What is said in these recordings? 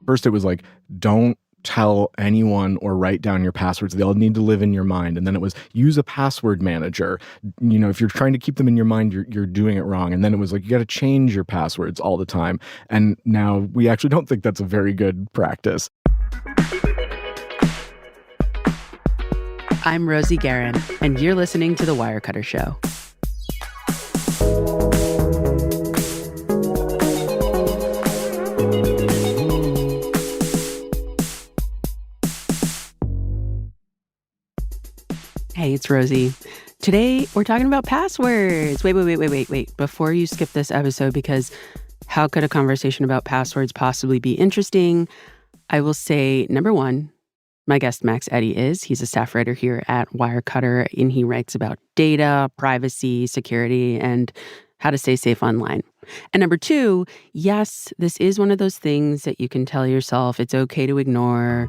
First, it was like, don't tell anyone or write down your passwords. They'll need to live in your mind. And then it was use a password manager. If you're trying to keep them in your mind, you're doing it wrong. And then it was like, you got to change your passwords all the time. And now we actually don't think that's a very good practice. I'm Rosie Guerin, and you're listening to The Wirecutter Show. Hey, it's Rosie. Today, we're talking about passwords. Wait. Before you skip this episode, because how could a conversation about passwords possibly be interesting? I will say, number one, my guest, Max Eddy, he's a staff writer here at Wirecutter, and he writes about data, privacy, security, and how to stay safe online. And number two, yes, this is one of those things that you can tell yourself it's okay to ignore.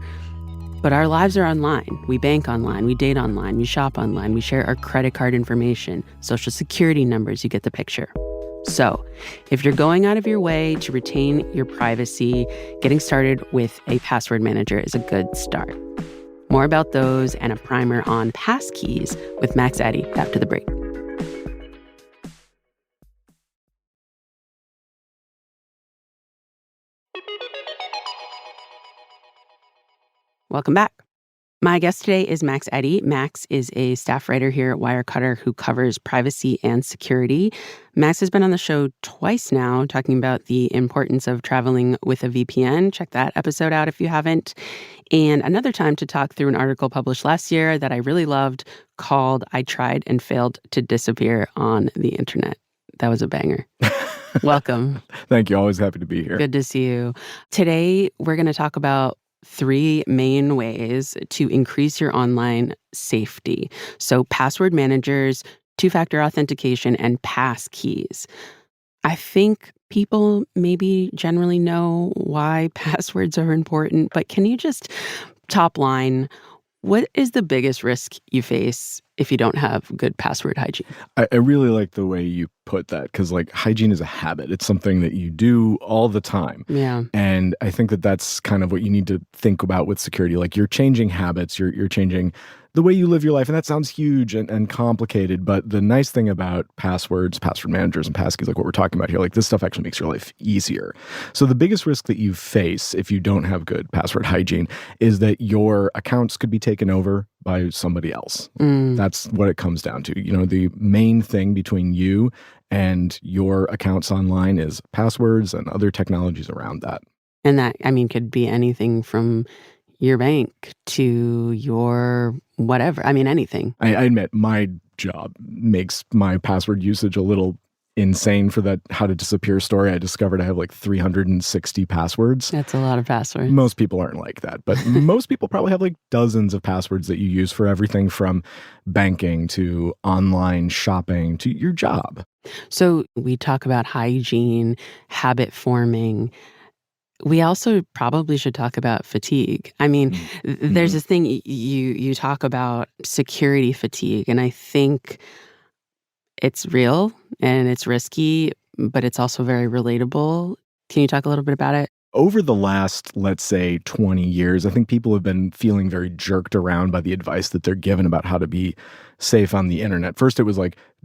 But our lives are online. We bank online, we date online, we shop online, we share our credit card information, social security numbers, you get the picture. So, if you're going out of your way to retain your privacy, getting started with a password manager is a good start. More about those and a primer on Passkeys with Max Eddy after the break. Welcome back. My guest today is Max Eddy. Max is a staff writer here at Wirecutter who covers privacy and security. Max has been on the show twice now talking about the importance of traveling with a VPN. Check that episode out if you haven't. And another time to talk through an article published last year that I really loved called I Tried and Failed to Disappear on the Internet. That was a banger. Welcome. Thank you. Always happy to be here. Good to see you. Today, we're going to talk about three main ways to increase your online safety. So password managers, two-factor authentication, and passkeys. I think people maybe generally know why passwords are important, but can you just top line, what is the biggest risk you face if you don't have good password hygiene? I really like the way you put that, because hygiene is a habit. It's something that you do all the time. Yeah. And I think that that's kind of what you need to think about with security. You're changing habits, you're changing the way you live your life. And that sounds huge and complicated. But the nice thing about passwords, password managers, and passkeys, like what we're talking about here, this stuff actually makes your life easier. So the biggest risk that you face if you don't have good password hygiene is that your accounts could be taken over by somebody else. That's what it comes down to. The main thing between you and your accounts online is passwords and other technologies around that. And that, could be anything from your bank to your whatever. Anything. I admit my job makes my password usage a little insane. For that how to disappear story, I discovered I have 360 passwords. That's a lot of passwords. Most people aren't like that, but most people probably have dozens of passwords that you use for everything from banking to online shopping to your job. So we talk about hygiene, habit forming. We also probably should talk about fatigue. There's this thing you talk about, security fatigue, and I think it's real and it's risky, but it's also very relatable. Can you talk a little bit about it? Over the last, let's say, 20 years, I think people have been feeling very jerked around by the advice that they're given about how to be safe on the internet. First, it was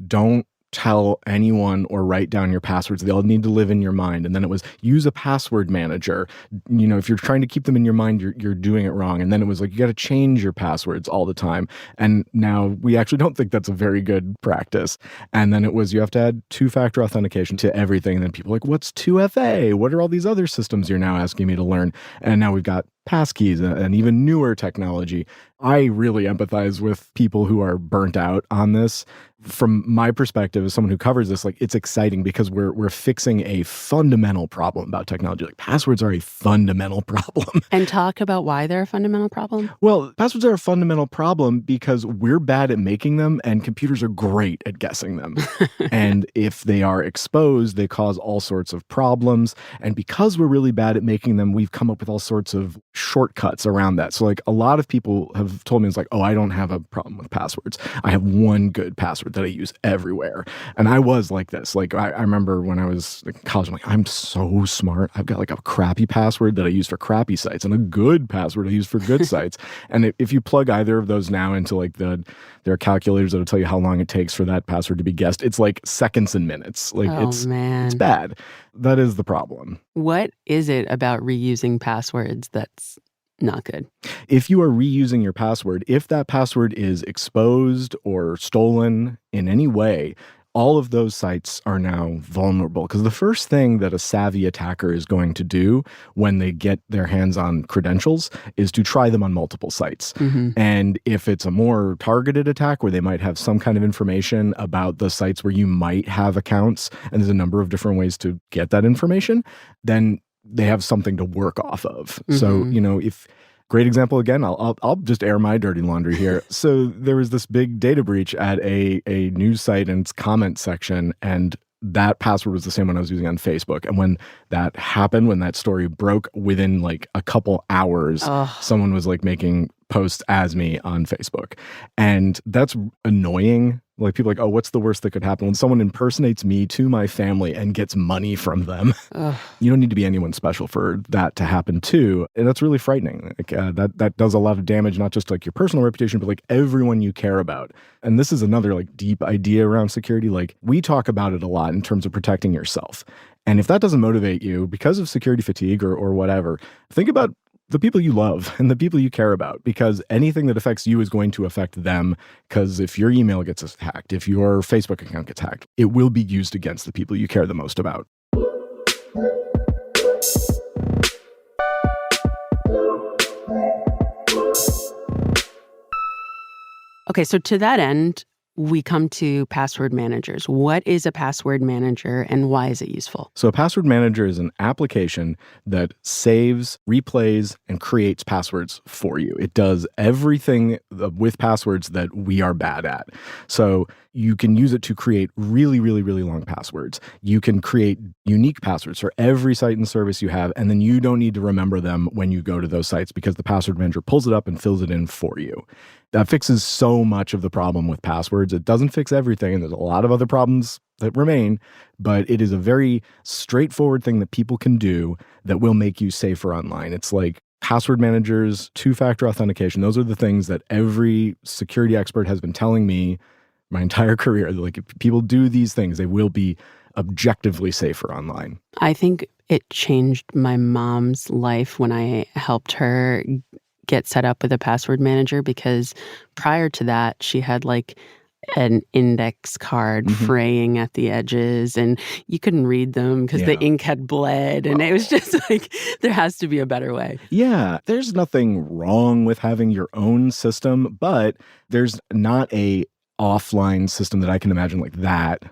don't tell anyone or write down your passwords. They'll need to live in your mind. And then it was use a password manager. If you're trying to keep them in your mind, you're doing it wrong. And then it was you got to change your passwords all the time. And now we actually don't think that's a very good practice. And then it was you have to add two-factor authentication to everything. And then people are what's 2FA? What are all these other systems you're now asking me to learn? And now we've got Passkeys and even newer technology. I really empathize with people who are burnt out on this. From my perspective, as someone who covers this, it's exciting because we're fixing a fundamental problem about technology. Passwords are a fundamental problem. And talk about why they're a fundamental problem. Well, passwords are a fundamental problem because we're bad at making them and computers are great at guessing them. And if they are exposed, they cause all sorts of problems. And because we're really bad at making them, we've come up with all sorts of shortcuts around that. So like a lot of people have told me, it's like, oh, I don't have a problem with passwords. I have one good password that I use everywhere. And I was like this. Like I remember when I was in college, I'm like, I'm so smart. I've got like a crappy password that I use for crappy sites and a good password I use for good sites. And if you plug either of those now into like there are calculators that'll tell you how long it takes for that password to be guessed. It's like seconds and minutes. Like it's bad. That is the problem. What is it about reusing passwords that's not good? If you are reusing your password, if that password is exposed or stolen in any way, all of those sites are now vulnerable, because the first thing that a savvy attacker is going to do when they get their hands on credentials is to try them on multiple sites. Mm-hmm. And if it's a more targeted attack where they might have some kind of information about the sites where you might have accounts, and there's a number of different ways to get that information, then they have something to work off of. Mm-hmm. So, if great example again, I'll just air my dirty laundry here. So there was this big data breach at a news site and its comment section, and that password was the same one I was using on Facebook. And when that happened, when that story broke, within like a couple hours, someone was like making posts as me on Facebook. And that's annoying. Like people are like, oh, what's the worst that could happen? When someone impersonates me to my family and gets money from them, you don't need to be anyone special for that to happen too. And that's really frightening. Like, that does a lot of damage, not just like your personal reputation, but like everyone you care about. And this is another like deep idea around security. Like we talk about it a lot in terms of protecting yourself. And if that doesn't motivate you because of security fatigue or whatever, think about the people you love and the people you care about, because anything that affects you is going to affect them. Because if your email gets hacked, if your Facebook account gets hacked, it will be used against the people you care the most about. Okay, so to that end, we come to password managers. What is a password manager and why is it useful? So a password manager is an application that saves, replays, and creates passwords for you. It does everything with passwords that we are bad at. So you can use it to create really, really, really long passwords. You can create unique passwords for every site and service you have, and then you don't need to remember them when you go to those sites because the password manager pulls it up and fills it in for you. That fixes so much of the problem with passwords. It doesn't fix everything, and there's a lot of other problems that remain, but it is a very straightforward thing that people can do that will make you safer online. It's like password managers, two-factor authentication. Those are the things that every security expert has been telling me my entire career. Like, if people do these things, they will be objectively safer online. I think it changed my mom's life when I helped her get set up with a password manager, because prior to that, she had like an index card fraying at the edges and you couldn't read them because the ink had bled. And it was just like, there has to be a better way. Yeah, there's nothing wrong with having your own system, but there's not a offline system that I can imagine like that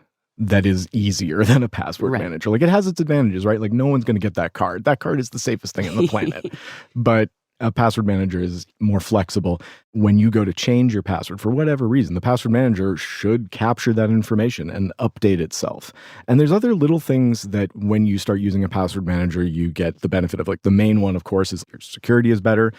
is easier than a password manager. Like, it has its advantages, right? Like, no one's going to get that card. That card is the safest thing on the planet. But a password manager is more flexible. When you go to change your password for whatever reason, the password manager should capture that information and update itself. And there's other little things that when you start using a password manager, you get the benefit of. Like, the main one, of course, is your security is better.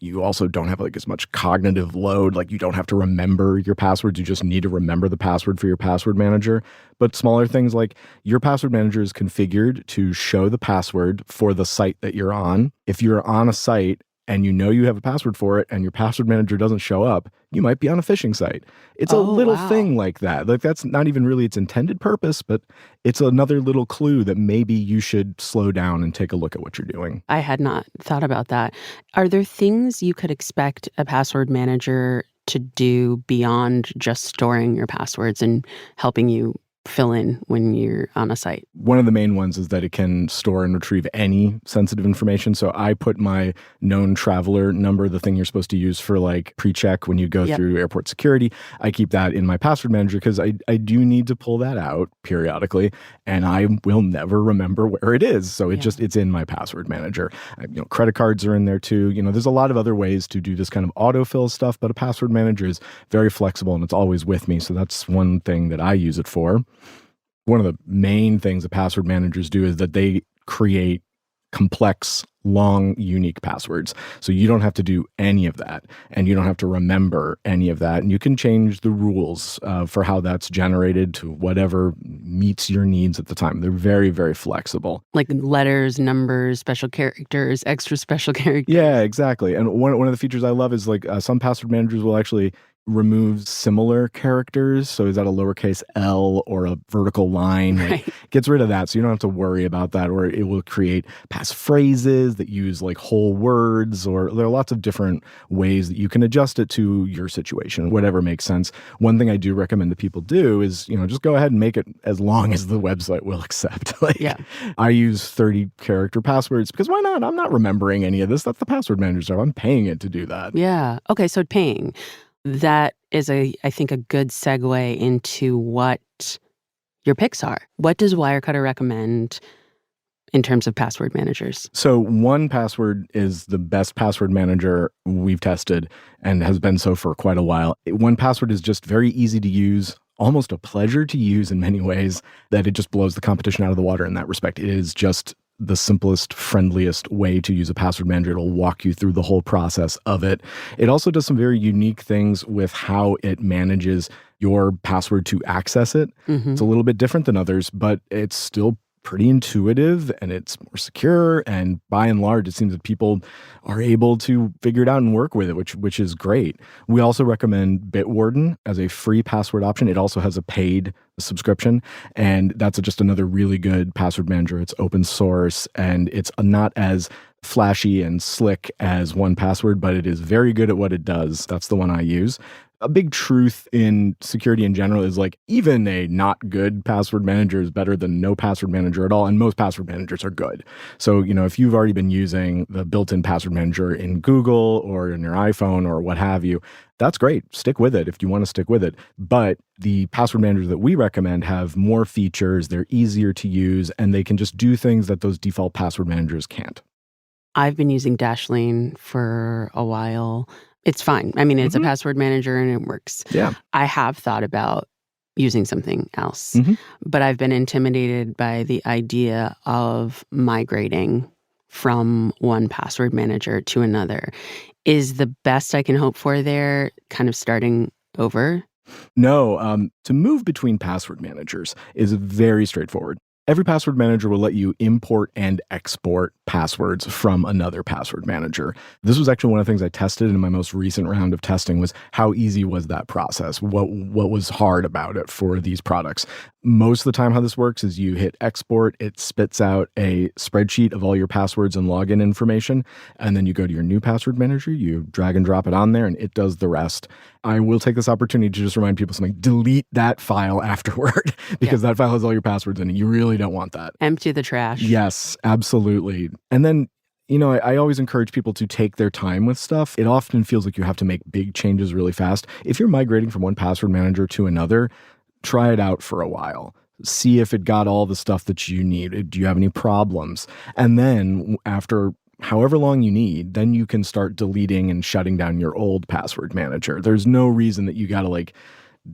You also don't have like as much cognitive load. Like, you don't have to remember your passwords. You just need to remember the password for your password manager. But smaller things like your password manager is configured to show the password for the site that you're on. If you're on a site and you know you have a password for it and your password manager doesn't show up, you might be on a phishing site. It's a little thing like that. Like, that's not even really its intended purpose, but it's another little clue that maybe you should slow down and take a look at what you're doing. I had not thought about that. Are there things you could expect a password manager to do beyond just storing your passwords and helping you fill in when you're on a site? One of the main ones is that it can store and retrieve any sensitive information. So I put my known traveler number, the thing you're supposed to use for like pre-check when you go through airport security. I keep that in my password manager because I do need to pull that out periodically, and I will never remember where it is. So it's in my password manager. Credit cards are in there too. There's a lot of other ways to do this kind of autofill stuff, but a password manager is very flexible and it's always with me. So that's one thing that I use it for. One of the main things that password managers do is that they create complex, long, unique passwords. So you don't have to do any of that, and you don't have to remember any of that. And you can change the rules for how that's generated to whatever meets your needs at the time. They're very, very flexible. Like letters, numbers, special characters, extra special characters. Yeah, exactly. And one of the features I love is like some password managers will actually remove similar characters. So is that a lowercase L or a vertical line? Right. Gets rid of that, so you don't have to worry about that. Or it will create passphrases that use like whole words, or there are lots of different ways that you can adjust it to your situation, whatever makes sense. One thing I do recommend that people do is, just go ahead and make it as long as the website will accept. I use 30 character passwords because why not? I'm not remembering any of this. That's the password manager's job. I'm paying it to do that. Yeah. Okay, so paying. That is, I think, a good segue into what your picks are. What does Wirecutter recommend in terms of password managers? So 1Password is the best password manager we've tested and has been so for quite a while. 1Password is just very easy to use, almost a pleasure to use in many ways, that it just blows the competition out of the water in that respect. It is just the simplest, friendliest way to use a password manager. It'll walk you through the whole process of it. It also does some very unique things with how it manages your password to access it. Mm-hmm. It's a little bit different than others, but it's still pretty intuitive and it's more secure. And by and large, it seems that people are able to figure it out and work with it, which is great. We also recommend Bitwarden as a free password option. It also has a paid subscription, and that's just another really good password manager. It's open source and it's not as flashy and slick as 1Password, but it is very good at what it does. That's the one I use. A big truth in security in general is like even a not good password manager is better than no password manager at all. And most password managers are good. So, if you've already been using the built-in password manager in Google or in your iPhone or what have you, that's great. Stick with it if you want to stick with it. But the password managers that we recommend have more features. They're easier to use and they can just do things that those default password managers can't. I've been using Dashlane for a while. It's fine. I mean, it's a password manager and it works. Yeah. I have thought about using something else, but I've been intimidated by the idea of migrating from one password manager to another. Is the best I can hope for there kind of starting over? No, to move between password managers is very straightforward. Every password manager will let you import and export passwords from another password manager. This was actually one of the things I tested in my most recent round of testing was how easy was that process? What was hard about it for these products? Most of the time how this works is you hit export, it spits out a spreadsheet of all your passwords and login information, and then you go to your new password manager, you drag and drop it on there, and it does the rest. I will take this opportunity to just remind people something, delete that file afterward because that file has all your passwords in it. You really don't want that. Empty the trash. Yes, absolutely. And then, I always encourage people to take their time with stuff. It often feels like you have to make big changes really fast. If you're migrating from one password manager to another, try it out for a while. See if it got all the stuff that you need. Do you have any problems? And then after however long you need, then you can start deleting and shutting down your old password manager. There's no reason that you got to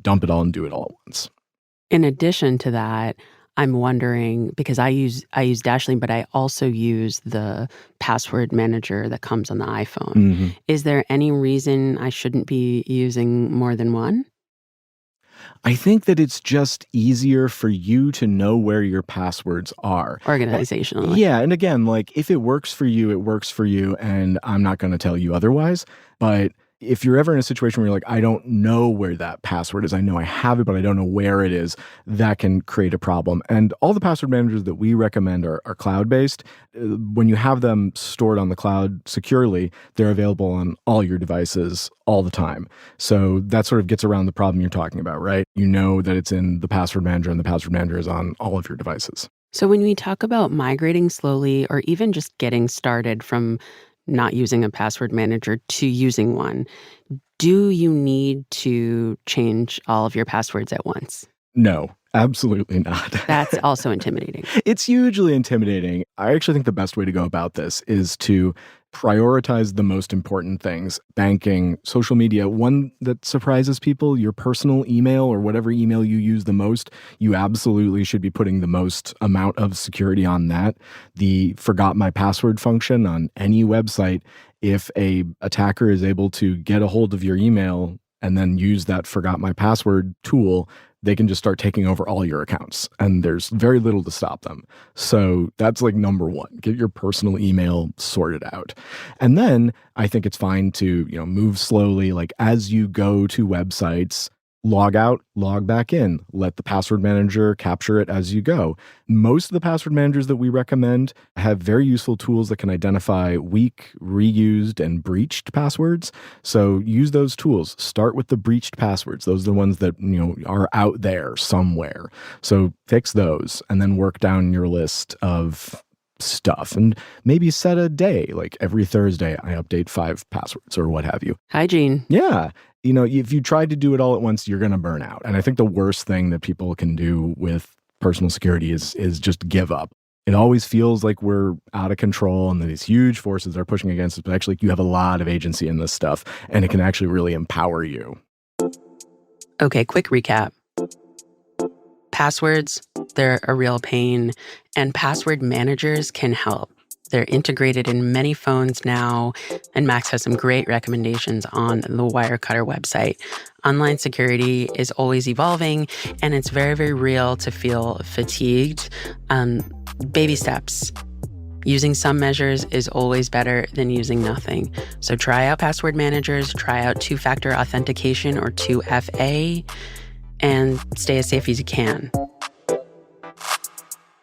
dump it all and do it all at once. In addition to that, I'm wondering, because I use Dashlane, but I also use the password manager that comes on the iPhone. Is there any reason I shouldn't be using more than one? I think that it's just easier for you to know where your passwords are. Organizationally. Yeah. And again, if it works for you, it works for you. And I'm not going to tell you otherwise. But if you're ever in a situation where you're I don't know where that password is, I know I have it, but I don't know where it is, that can create a problem. And all the password managers that we recommend are cloud-based. When you have them stored on the cloud securely, they're available on all your devices all the time. So that sort of gets around the problem you're talking about, right? You know that it's in the password manager and the password manager is on all of your devices. So when we talk about migrating slowly or even just getting started from not using a password manager to using one, do you need to change all of your passwords at once? No, absolutely not. That's also intimidating. It's hugely intimidating. I actually think the best way to go about this is to Prioritize the most important things. Banking, social media. One that surprises people, your personal email or whatever email you use the most, you absolutely should be putting the most amount of security on that. The forgot my password function on any website, if a attacker is able to get a hold of your email and then use that forgot my password tool, they can just start taking over all your accounts, and there's very little to stop them. So that's like number one, get your personal email sorted out. And then I think it's fine to, move slowly. Like as you go to websites, log out, log back in, let the password manager capture it as you go. Most of the password managers that we recommend have very useful tools that can identify weak, reused, and breached passwords. So use those tools. Start with the breached passwords. Those are the ones that, are out there somewhere. So fix those and then work down your list of stuff and maybe set a day, like every Thursday I update 5 passwords or what have you. Hygiene. Yeah. If you try to do it all at once, you're going to burn out. And I think the worst thing that people can do with personal security is just give up. It always feels like we're out of control and these huge forces are pushing against us, but actually you have a lot of agency in this stuff and it can actually really empower you. Okay, quick recap. Passwords, they're a real pain, and password managers can help. They're integrated in many phones now, and Max has some great recommendations on the Wirecutter website. Online security is always evolving, and it's very, very real to feel fatigued. Baby steps. Using some measures is always better than using nothing. So try out password managers, try out two-factor authentication or 2FA, and stay as safe as you can.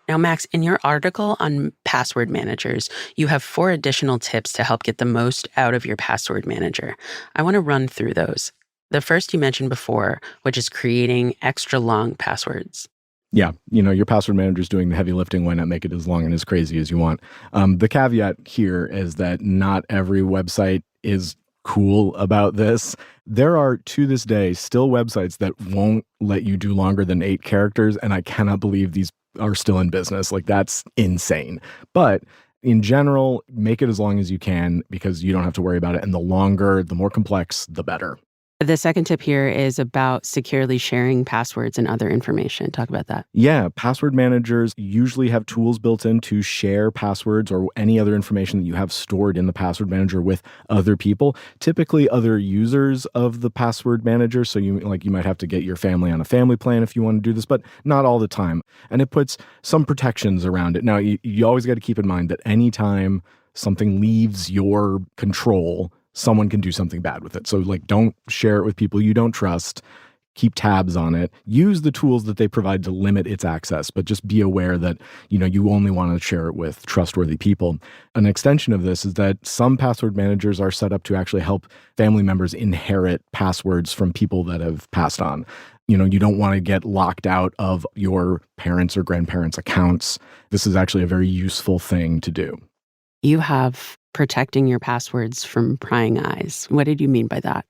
Now, Max, in your article on password managers, you have 4 additional tips to help get the most out of your password manager. I want to run through those. The first you mentioned before, which is creating extra long passwords. Yeah, your password manager is doing the heavy lifting. Why not make it as long and as crazy as you want? The caveat here is that not every website is cool about this. There are, to this day, still websites that won't let you do longer than 8 characters, and I cannot believe these are still in business. Like, that's insane. But in general, make it as long as you can because you don't have to worry about it. And the longer, the more complex, the better. The second tip here is about securely sharing passwords and other information. Talk about that. Yeah, password managers usually have tools built in to share passwords or any other information that you have stored in the password manager with other people, typically other users of the password manager. So you might have to get your family on a family plan if you want to do this, but not all the time. And it puts some protections around it. Now, you always got to keep in mind that anytime something leaves your control, someone can do something bad with it. So don't share it with people you don't trust. Keep tabs on it. Use the tools that they provide to limit its access, but just be aware that, you only want to share it with trustworthy people. An extension of this is that some password managers are set up to actually help family members inherit passwords from people that have passed on. You don't want to get locked out of your parents' or grandparents' accounts. This is actually a very useful thing to do. You have protecting your passwords from prying eyes. What did you mean by that?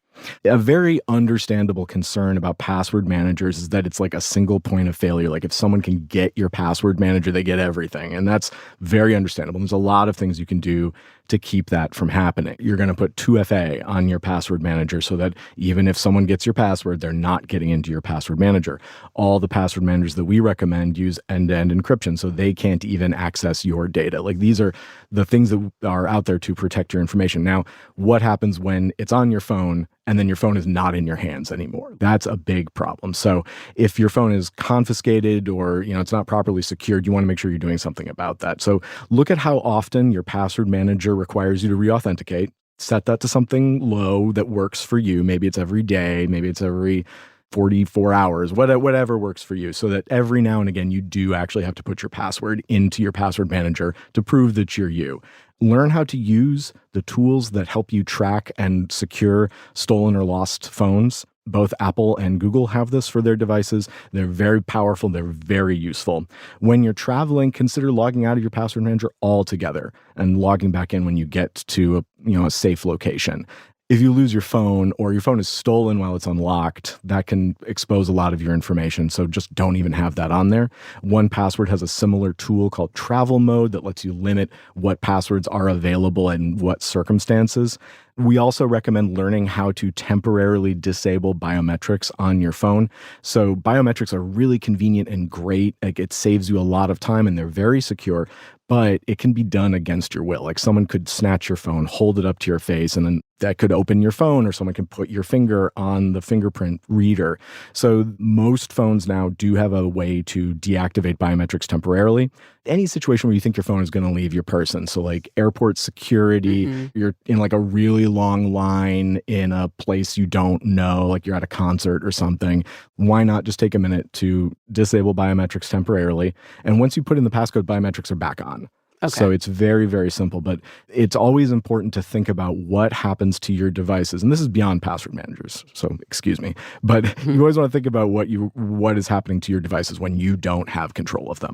A very understandable concern about password managers is that it's like a single point of failure. Like if someone can get your password manager, they get everything. And that's very understandable. There's a lot of things you can do to keep that from happening. You're going to put 2FA on your password manager so that even if someone gets your password, they're not getting into your password manager. All the password managers that we recommend use end-to-end encryption, so they can't even access your data. Like these are the things that are out there to protect your information. Now, what happens when it's on your phone and then your phone is not in your hands anymore? That's a big problem. So if your phone is confiscated or, it's not properly secured, you want to make sure you're doing something about that. So look at how often your password manager requires you to re-authenticate. Set that to something low that works for you. Maybe it's every day, maybe it's every 44 hours, whatever works for you, so that every now and again you do actually have to put your password into your password manager to prove that you're you. Learn how to use the tools that help you track and secure stolen or lost phones. Both Apple and Google have this for their devices. They're very powerful. They're very useful. When you're traveling, consider logging out of your password manager altogether and logging back in when you get to a safe location. if you lose your phone or your phone is stolen while it's unlocked, that can expose a lot of your information. So just don't even have that on there. 1Password has a similar tool called travel mode that lets you limit what passwords are available and what circumstances. We also recommend learning how to temporarily disable biometrics on your phone. So biometrics are really convenient and great. Like, it saves you a lot of time and they're very secure, but it can be done against your will. Like, someone could snatch your phone, hold it up to your face, and then that could open your phone, or someone can put your finger on the fingerprint reader. So most phones now do have a way to deactivate biometrics temporarily. Any situation where you think your phone is going to leave your person. So like airport security, you're in like a really long line in a place you don't know, like you're at a concert or something. Why not just take a minute to disable biometrics temporarily? And once you put in the passcode, biometrics are back on. Okay. So it's very, very simple, but it's always important to think about what happens to your devices. And this is beyond password managers, so excuse me. But you always want to think about what is happening to your devices when you don't have control of them.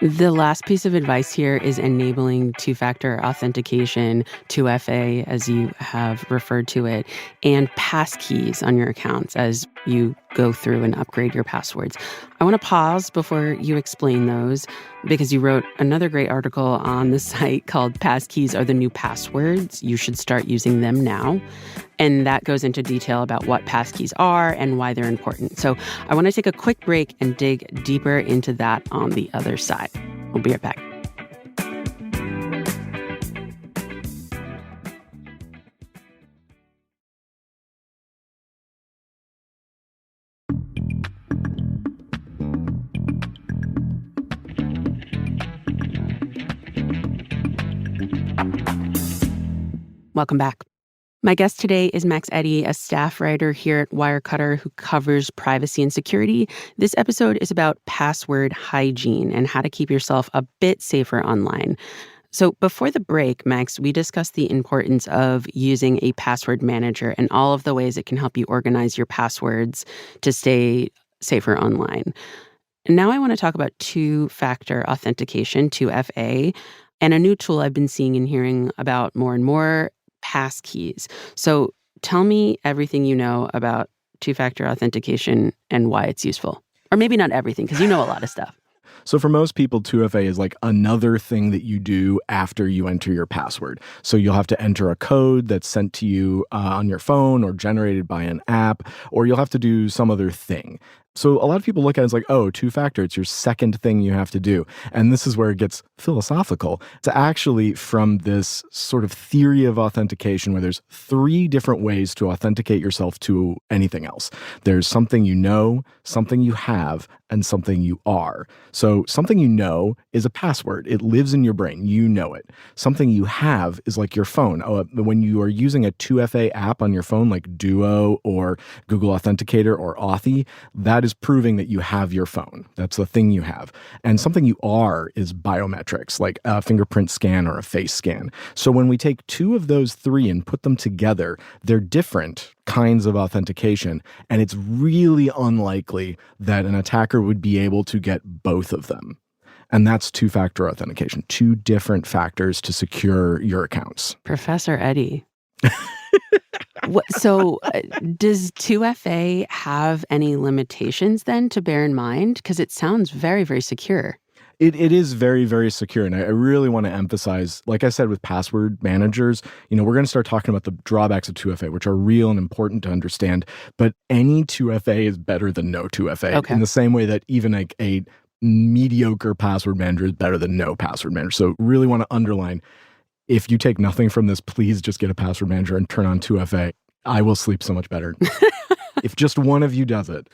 The last piece of advice here is enabling two-factor authentication, 2FA, as you have referred to it, and passkeys on your accounts as you go through and upgrade your passwords. I want to pause before you explain those because you wrote another great article on the site called Passkeys Are the New Passwords. You should start using them now. And that goes into detail about what passkeys are and why they're important. So I want to take a quick break and dig deeper into that on the other side. We'll be right back. Welcome back. My guest today is Max Eddy, a staff writer here at Wirecutter who covers privacy and security. This episode is about password hygiene and how to keep yourself a bit safer online. So before the break, Max, we discussed the importance of using a password manager and all of the ways it can help you organize your passwords to stay safer online. And now I want to talk about two-factor authentication, 2FA, and a new tool I've been seeing and hearing about more and more, Passkeys. So tell me everything you know about two-factor authentication and why it's useful. Or maybe not everything, because you know a lot of stuff. So for most people, 2FA is like another thing that you do after you enter your password. So you'll have to enter a code that's sent to you on your phone or generated by an app, or you'll have to do some other thing. So a lot of people look at it as like, oh, two-factor, it's your second thing you have to do. And this is where it gets philosophical. It's actually from this sort of theory of authentication where there's 3 different ways to authenticate yourself to anything else. There's something you know, something you have, and something you are. So something you know is a password. It lives in your brain. You know it. Something you have is like your phone. When you are using a 2FA app on your phone, like Duo or Google Authenticator or Authy, that is proving that you have your phone. That's the thing you have. And something you are is biometrics, like a fingerprint scan or a face scan. So when we take 2 of those 3 and put them together, they're different kinds of authentication. And it's really unlikely that an attacker would be able to get both of them. And that's two-factor authentication, 2 different factors to secure your accounts. Professor Eddy. So does 2FA have any limitations then to bear in mind? Because it sounds very, very secure. It is very, very secure. And I really want to emphasize, like I said, with password managers, we're going to start talking about the drawbacks of 2FA, which are real and important to understand. But any 2FA is better than no 2FA in the same way that even like a mediocre password manager is better than no password manager. So really want to underline, if you take nothing from this, please just get a password manager and turn on 2FA. I will sleep so much better if just one of you does it.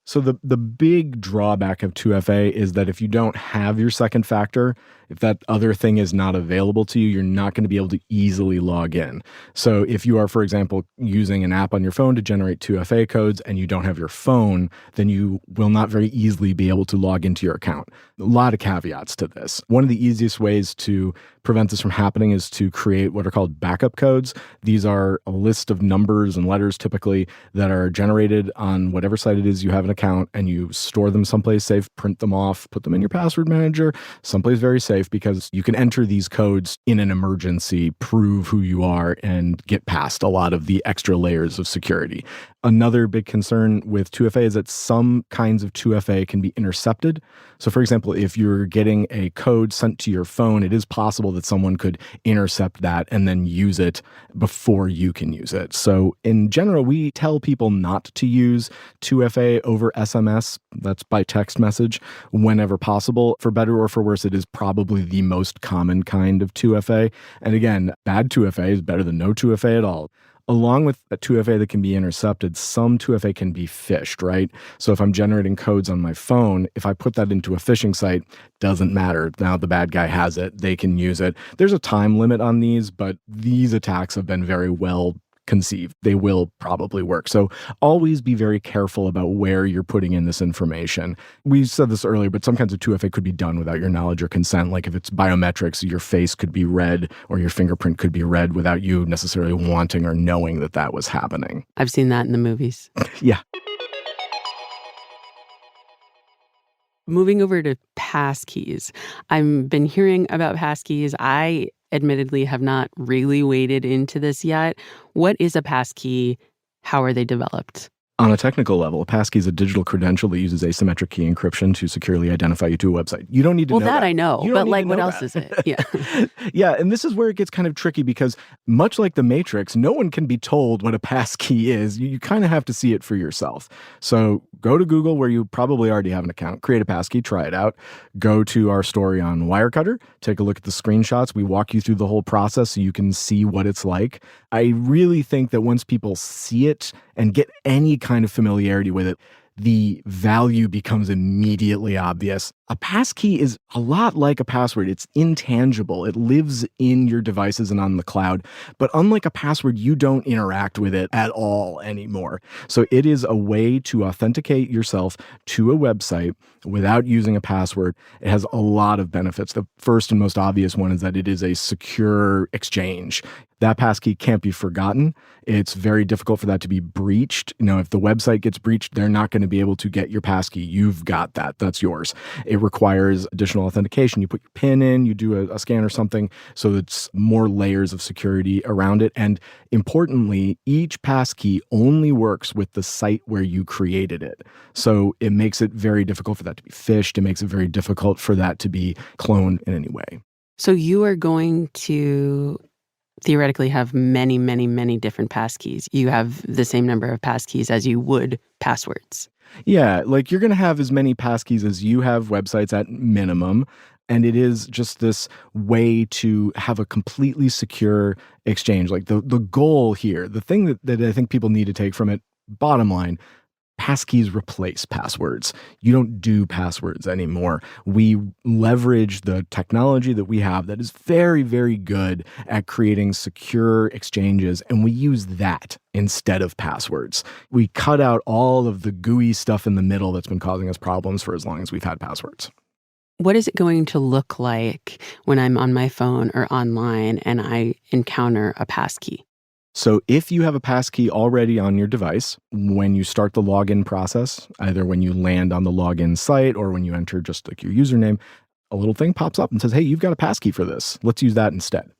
So the big drawback of 2FA is that if you don't have your second factor, if that other thing is not available to you, you're not going to be able to easily log in. So if you are, for example, using an app on your phone to generate 2FA codes and you don't have your phone, then you will not very easily be able to log into your account. A lot of caveats to this. One of the easiest ways to prevent this from happening is to create what are called backup codes. These are a list of numbers and letters typically that are generated generated on whatever site it is you have an account, and you store them someplace safe, print them off, put them in your password manager, someplace very safe, because you can enter these codes in an emergency, prove who you are, and get past a lot of the extra layers of security. Another big concern with 2FA is that some kinds of 2FA can be intercepted. So for example, if you're getting a code sent to your phone, it is possible that someone could intercept that and then use it before you can use it. So in general, we tell people not to use 2FA over SMS, that's by text message, whenever possible. For better or for worse, it is probably the most common kind of 2FA. And again, bad 2FA is better than no 2FA at all. Along with a 2FA that can be intercepted, some 2FA can be phished, right? So if I'm generating codes on my phone, if I put that into a phishing site, doesn't matter. Now the bad guy has it, they can use it. There's a time limit on these, but these attacks have been very well conceived. They will probably work. So always be very careful about where you're putting in this information. We said this earlier, but some kinds of 2FA could be done without your knowledge or consent. Like if it's biometrics, your face could be read or your fingerprint could be read without you necessarily wanting or knowing that that was happening. I've seen that in the movies. Yeah. Moving over to passkeys. I've been hearing about passkeys. I admittedly have not really waded into this yet. What is a passkey? How are they developed? On a technical level, a passkey is a digital credential that uses asymmetric key encryption to securely identify you to a website. You don't need to know that. Well, that I know, but like what else is it? Yeah. Yeah, and this is where it gets kind of tricky because much like the Matrix, no one can be told what a passkey is. You kind of have to see it for yourself. So go to Google where you probably already have an account, create a passkey, try it out. Go to our story on Wirecutter, take a look at the screenshots. We walk you through the whole process so you can see what it's like. I really think that once people see it and get any kind of familiarity with it, the value becomes immediately obvious. A passkey is a lot like a password. It's intangible. It lives in your devices and on the cloud. But unlike a password, you don't interact with it at all anymore. So it is a way to authenticate yourself to a website without using a password. It has a lot of benefits. The first and most obvious one is that it is a secure exchange. That passkey can't be forgotten. It's very difficult for that to be breached. You know, if the website gets breached, they're not going to be able to get your passkey. You've got that. That's yours. It requires additional authentication. You put your PIN in, you do a scan or something, so it's more layers of security around it. And importantly, each passkey only works with the site where you created it. So it makes it very difficult for that to be phished. It makes it very difficult for that to be cloned in any way. So you are going to theoretically have many, many, many different passkeys. You have the same number of passkeys as you would passwords. Yeah, like you're going to have as many passkeys as you have websites at minimum. And it is just this way to have a completely secure exchange. Like the goal here, the thing that I think people need to take from it, bottom line, passkeys replace passwords. You don't do passwords anymore. We leverage the technology that we have that is very, very good at creating secure exchanges, and we use that instead of passwords. We cut out all of the gooey stuff in the middle that's been causing us problems for as long as we've had passwords. What is it going to look like when I'm on my phone or online and I encounter a passkey? So if you have a passkey already on your device, when you start the login process, either when you land on the login site or when you enter just like your username, a little thing pops up and says, hey, you've got a passkey for this. Let's use that instead.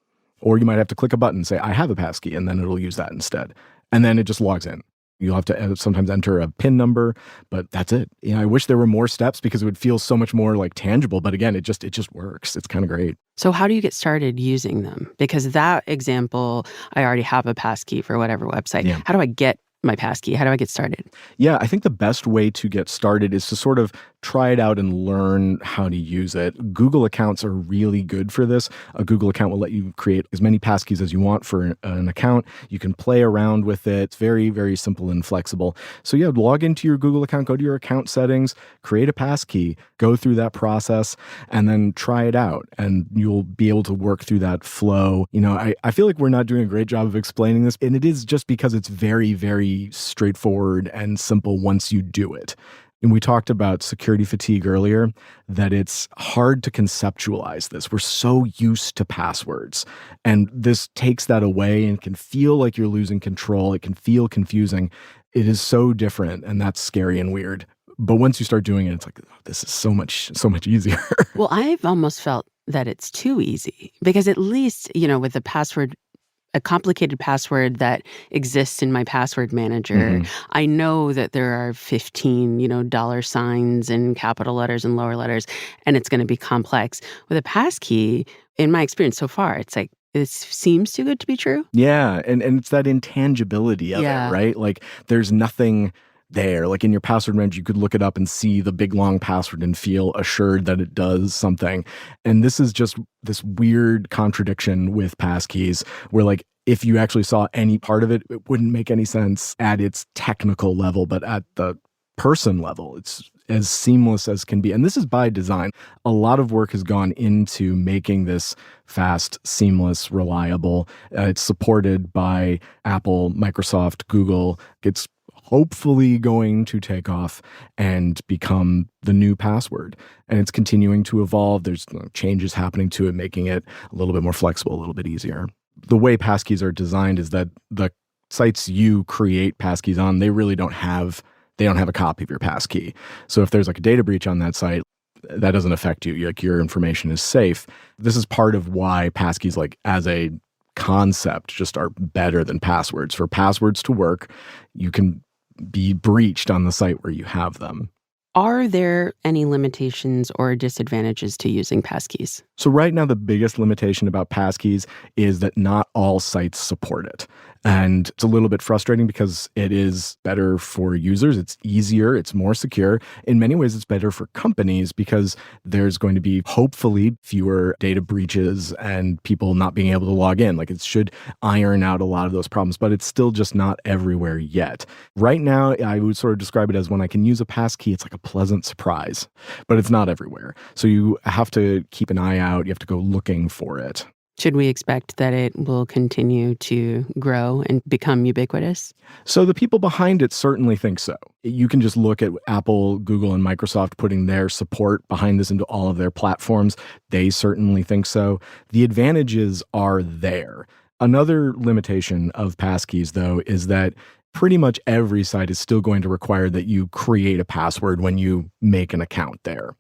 Or you might have to click a button and say, I have a passkey, and then it'll use that instead. And then it just logs in. You'll have to sometimes enter a PIN number, but that's it. You know, I wish there were more steps because it would feel so much more like tangible. But again, it just works. It's kind of great. So how do you get started using them? Because that example, I already have a passkey for whatever website. Yeah. How do I get my passkey? How do I get started? Yeah, I think the best way to get started is to sort of try it out and learn how to use it. Google accounts are really good for this. A Google account will let you create as many passkeys as you want for an account. You can play around with it. It's very, very simple and flexible. So yeah, log into your Google account, go to your account settings, create a passkey, go through that process, and then try it out. And you'll be able to work through that flow. You know, I feel like we're not doing a great job of explaining this, and it is just because it's very, very straightforward and simple once you do it. And we talked about security fatigue earlier, that it's hard to conceptualize this. We're so used to passwords, and this takes that away and can feel like you're losing control. It can feel confusing. It is so different, and that's scary and weird. But once you start doing it, it's like, oh, this is so much easier. Well, I've almost felt that it's too easy because at least, with a complicated password that exists in my password manager, I know that there are 15, dollar signs and capital letters and lower letters, and it's going to be complex. With a passkey, in my experience so far, it's like, it seems too good to be true. Yeah, and it's that intangibility of it, right? Like, there's nothing there. Like, in your password manager, you could look it up and see the big, long password and feel assured that it does something. And this is just this weird contradiction with passkeys where, like, if you actually saw any part of it, it wouldn't make any sense at its technical level, but at the person level, it's as seamless as can be. And this is by design. A lot of work has gone into making this fast, seamless, reliable. It's supported by Apple, Microsoft, Google. It's hopefully going to take off and become the new password. And it's continuing to evolve. There's changes happening to it, making it a little bit more flexible, a little bit easier. The way passkeys are designed is that the sites you create passkeys on, they really don't have a copy of your passkey. So if there's like a data breach on that site, that doesn't affect you. Like, your information is safe. This is part of why passkeys, like, as a concept, just are better than passwords. For passwords to work, you can be breached on the site where you have them. Are there any limitations or disadvantages to using passkeys? So right now, the biggest limitation about passkeys is that not all sites support it. And it's a little bit frustrating because it is better for users. It's easier. It's more secure. In many ways, it's better for companies because there's going to be hopefully fewer data breaches and people not being able to log in. Like, it should iron out a lot of those problems, but it's still just not everywhere yet. Right now, I would sort of describe it as when I can use a passkey, it's like a pleasant surprise, but it's not everywhere. So you have to keep an eye out. You have to go looking for it. Should we expect that it will continue to grow and become ubiquitous? So the people behind it certainly think so. You can just look at Apple, Google, and Microsoft putting their support behind this into all of their platforms. They certainly think so. The advantages are there. Another limitation of passkeys, though, is that pretty much every site is still going to require that you create a password when you make an account there.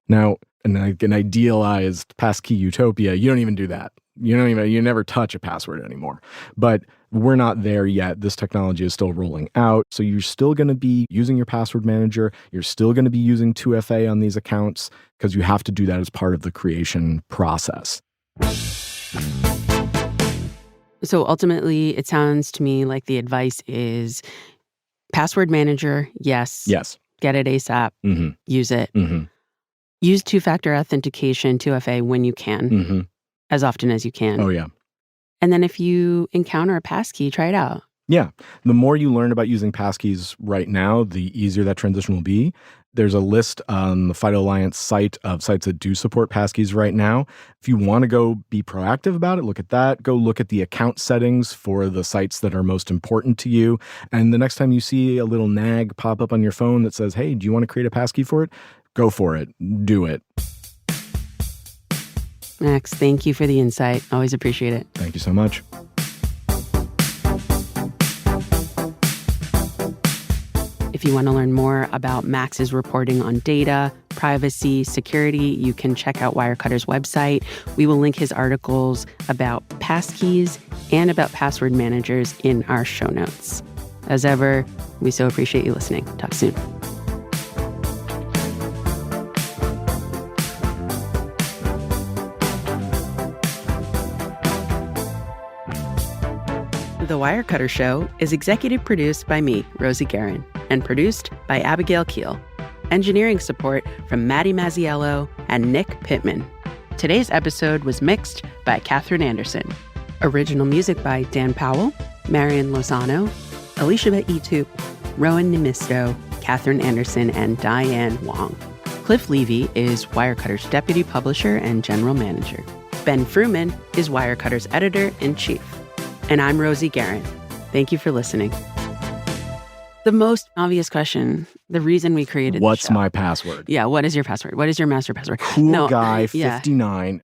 Now, in an idealized passkey utopia, you don't even do that. You never touch a password anymore. But we're not there yet. This technology is still rolling out. So you're still going to be using your password manager. You're still going to be using 2FA on these accounts because you have to do that as part of the creation process. So ultimately, it sounds to me like the advice is password manager, yes. Yes. Get it ASAP. Mm-hmm. Use it. Mm-hmm. Use two-factor authentication, 2FA, when you can. Mm-hmm. As often as you can. Oh, yeah. And then if you encounter a passkey, try it out. Yeah. The more you learn about using passkeys right now, the easier that transition will be. There's a list on the FIDO Alliance site of sites that do support passkeys right now. If you want to go be proactive about it, look at that. Go look at the account settings for the sites that are most important to you. And the next time you see a little nag pop up on your phone that says, hey, do you want to create a passkey for it? Go for it. Do it. Max, thank you for the insight. Always appreciate it. Thank you so much. If you want to learn more about Max's reporting on data, privacy, security, you can check out Wirecutter's website. We will link his articles about passkeys and about password managers in our show notes. As ever, we so appreciate you listening. Talk soon. The Wirecutter Show is executive produced by me, Rosie Guerin, and produced by Abigail Keel. Engineering support from Maddie Mazziello and Nick Pittman. Today's episode was mixed by Catherine Anderson. Original music by Dan Powell, Marian Lozano, Alicia Etup, Rowan Nemisto, Catherine Anderson, and Diane Wong. Cliff Levy is Wirecutter's deputy publisher and general manager. Ben Fruman is Wirecutter's editor-in-chief. And I'm Rosie Guerin. Thank you for listening. The most obvious question, the reason we created What's the show. my password? Yeah, what is your password? What is your master password? Cool No, guy, yeah. 59.